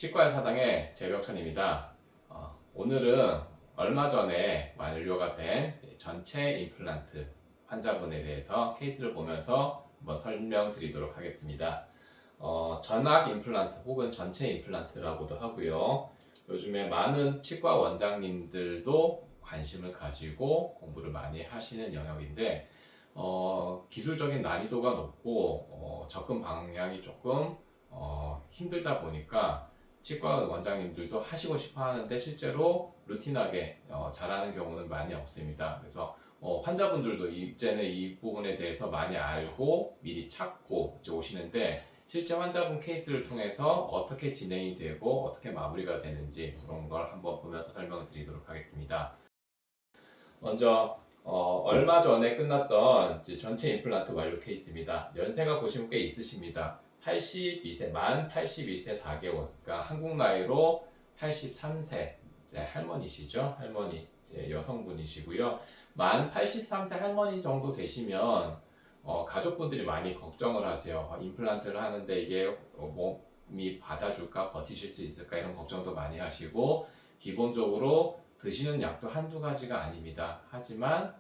치과의 사당의 재벽천입니다. 오늘은 얼마 전에 완료가 된 전체 임플란트 환자분에 대해서 케이스를 보면서 한번 설명드리도록 하겠습니다. 전악 임플란트 혹은 전체 임플란트라고도 하고요. 요즘에 많은 치과 원장님들도 관심을 가지고 공부를 많이 하시는 영역인데 기술적인 난이도가 높고 접근 방향이 조금 힘들다 보니까 치과 원장님들도 하시고 싶어 하는데 실제로 루틴하게 잘하는 경우는 많이 없습니다. 그래서 환자분들도 이제는 이 부분에 대해서 많이 알고 미리 찾고 이제 오시는데 실제 환자분 케이스를 통해서 어떻게 진행이 되고 어떻게 마무리가 되는지 그런 걸 한번 보면서 설명을 드리도록 하겠습니다. 먼저 얼마 전에 끝났던 전체 임플란트 완료 케이스입니다. 연세가 보시면 꽤 있으십니다. 82세, 만 82세 4개월, 그러니까 한국 나이로 83세 이제 할머니시죠. 할머니, 이제 여성분이시고요. 만 83세 할머니 정도 되시면 가족분들이 많이 걱정을 하세요. 임플란트를 하는데 이게 몸이 받아줄까, 버티실 수 있을까 이런 걱정도 많이 하시고 기본적으로 드시는 약도 한두 가지가 아닙니다. 하지만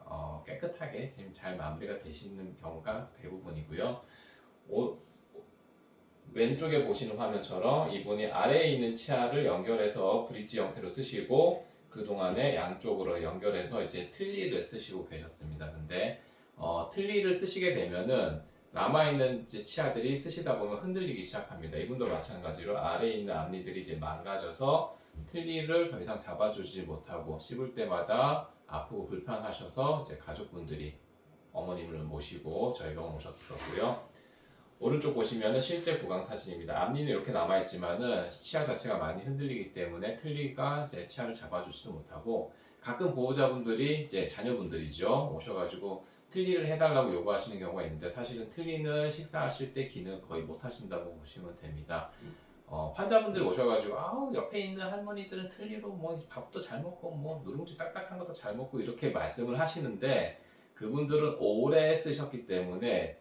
깨끗하게 지금 잘 마무리가 되시는 경우가 대부분이고요. 왼쪽에 보시는 화면처럼 이분이 아래에 있는 치아를 연결해서 브릿지 형태로 쓰시고 그동안에 양쪽으로 연결해서 이제 틀니를 쓰시고 계셨습니다. 근데 틀니를 쓰시게 되면은 남아있는 치아들이 쓰시다 보면 흔들리기 시작합니다. 이분도 마찬가지로 아래에 있는 앞니들이 이제 망가져서 틀니를 더 이상 잡아주지 못하고 씹을 때마다 아프고 불편하셔서 이제 가족분들이 어머님을 모시고 저희 병원 오셨었고요. 오른쪽 보시면은 실제 구강 사진입니다. 앞니는 이렇게 남아있지만은 치아 자체가 많이 흔들리기 때문에 틀니가 이제 치아를 잡아주지도 못하고 가끔 보호자분들이 이제 자녀분들이죠 오셔가지고 틀니를 해달라고 요구하시는 경우가 있는데 사실은 틀니는 식사하실 때 기능 거의 못하신다고 보시면 됩니다. 환자분들 오셔가지고 옆에 있는 할머니들은 틀니로 뭐 밥도 잘 먹고 뭐 누룽지 딱딱한 것도 잘 먹고 이렇게 말씀을 하시는데 그분들은 오래 쓰셨기 때문에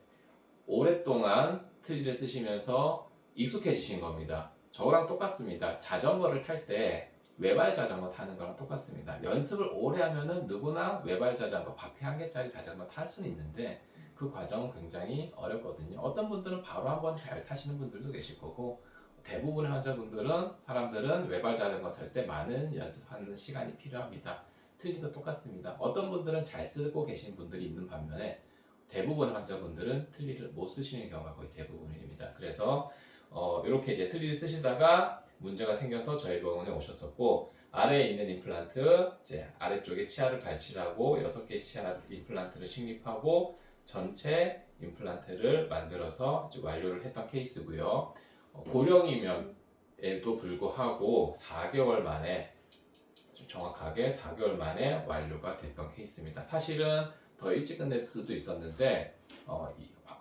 오랫동안 틀니를 쓰시면서 익숙해지신 겁니다. 저랑 똑같습니다. 자전거를 탈 때 외발 자전거 타는 거랑 똑같습니다. 연습을 오래 하면은 누구나 외발 자전거, 바퀴 한 개짜리 자전거 탈 수는 있는데 그 과정은 굉장히 어렵거든요. 어떤 분들은 바로 한번 잘 타시는 분들도 계실 거고 대부분의 사람들은 외발 자전거 탈 때 많은 연습하는 시간이 필요합니다. 틀니도 똑같습니다. 어떤 분들은 잘 쓰고 계신 분들이 있는 반면에 대부분의 환자분들은 틀니를 못 쓰시는 경우가 거의 대부분입니다. 그래서 이렇게 이제 틀니를 쓰시다가 문제가 생겨서 저희 병원에 오셨었고 아래에 있는 임플란트 이제 아래쪽에 치아를 발치하고 6개의 치아 임플란트를 식립하고 전체 임플란트를 만들어서 완료를 했던 케이스고요. 고령임에도 불구하고 4개월 만에 정확하게 4개월 만에 완료가 됐던 케이스입니다. 사실은 더 일찍 끝낼 수도 있었는데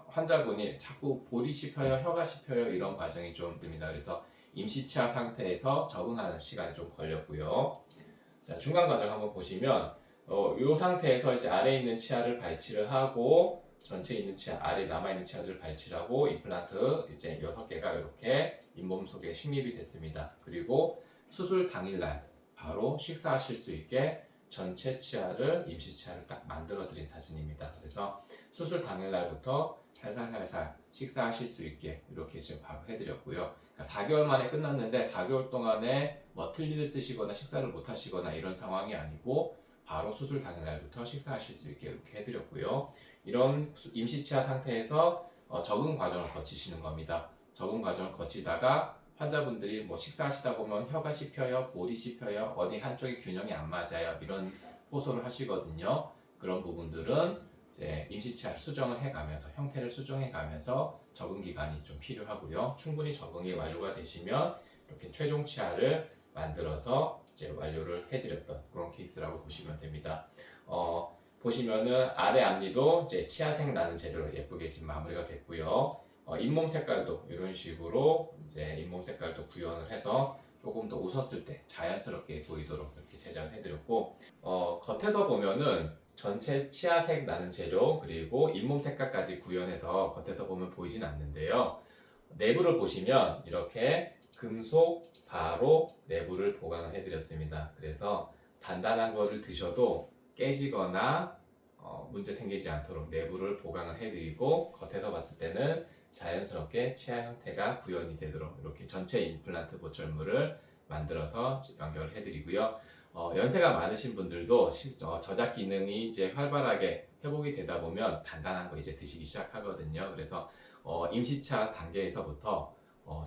환자분이 자꾸 볼이 씹혀요, 혀가 씹혀요 이런 과정이 좀 듭니다. 그래서 임시치아 상태에서 적응하는 시간이 좀 걸렸고요. 자, 중간 과정 한번 보시면 이 상태에서 이제 아래에 있는 치아를 발치를 하고 전체에 있는 치아, 아래 남아있는 치아들을 발치를 하고 임플란트 이제 6개가 이렇게 잇몸 속에 식립이 됐습니다. 그리고 수술 당일날 바로 식사하실 수 있게 전체 치아를 임시 치아를 딱 만들어 드린 사진입니다. 그래서 수술 당일날부터 살살살살 식사하실 수 있게 이렇게 지금 바로 해드렸고요. 그러니까 4개월 만에 끝났는데 4개월 동안에 뭐 틀니를 쓰시거나 식사를 못 하시거나 이런 상황이 아니고 바로 수술 당일날부터 식사하실 수 있게 이렇게 해드렸고요. 이런 임시 치아 상태에서 적응 과정을 거치시는 겁니다. 적응 과정을 거치다가 환자분들이 뭐 식사하시다 보면 혀가 씹혀요, 볼이 씹혀요, 어디 한쪽이 균형이 안 맞아요 이런 호소를 하시거든요. 그런 부분들은 이제 임시치아를 수정을 해가면서 형태를 수정해가면서 적응 기간이 좀 필요하고요. 충분히 적응이 완료가 되시면 이렇게 최종 치아를 만들어서 이제 완료를 해드렸던 그런 케이스라고 보시면 됩니다. 보시면은 아래 앞니도 이제 치아색 나는 재료로 예쁘게 지금 마무리가 됐고요. 잇몸 색깔도 이런 식으로 이제 잇몸 색깔도 구현을 해서 조금 더 웃었을 때 자연스럽게 보이도록 이렇게 제작을 해드렸고 겉에서 보면은 전체 치아색 나는 재료 그리고 잇몸 색깔까지 구현해서 겉에서 보면 보이진 않는데요. 내부를 보시면 이렇게 금속 바로 내부를 보강을 해드렸습니다. 그래서 단단한 거를 드셔도 깨지거나 문제 생기지 않도록 내부를 보강을 해드리고, 겉에서 봤을 때는 자연스럽게 치아 형태가 구현이 되도록 이렇게 전체 임플란트 보철물을 만들어서 연결을 해드리고요. 연세가 많으신 분들도 저작 기능이 이제 활발하게 회복이 되다 보면 단단한 거 이제 드시기 시작하거든요. 그래서 임시차 단계에서부터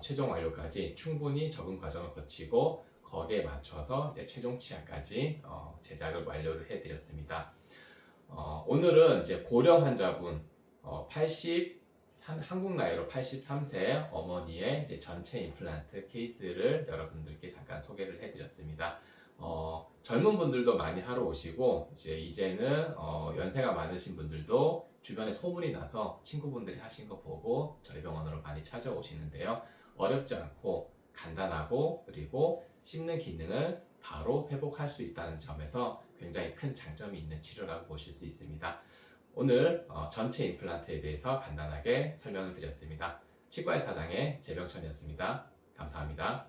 최종 완료까지 충분히 적응 과정을 거치고 거기에 맞춰서 이제 최종 치아까지 제작을 완료를 해드렸습니다. 오늘은 이제 고령 환자분 한국 나이로 83세 어머니의 이제 전체 임플란트 케이스를 여러분들께 잠깐 소개를 해드렸습니다. 젊은 분들도 많이 하러 오시고, 이제는 연세가 많으신 분들도 주변에 소문이 나서 친구분들이 하신 거 보고 저희 병원으로 많이 찾아오시는데요. 어렵지 않고 간단하고, 그리고 씹는 기능을 바로 회복할 수 있다는 점에서 굉장히 큰 장점이 있는 치료라고 보실 수 있습니다. 오늘 전체 임플란트에 대해서 간단하게 설명을 드렸습니다. 치과의사당의 재병천이었습니다. 감사합니다.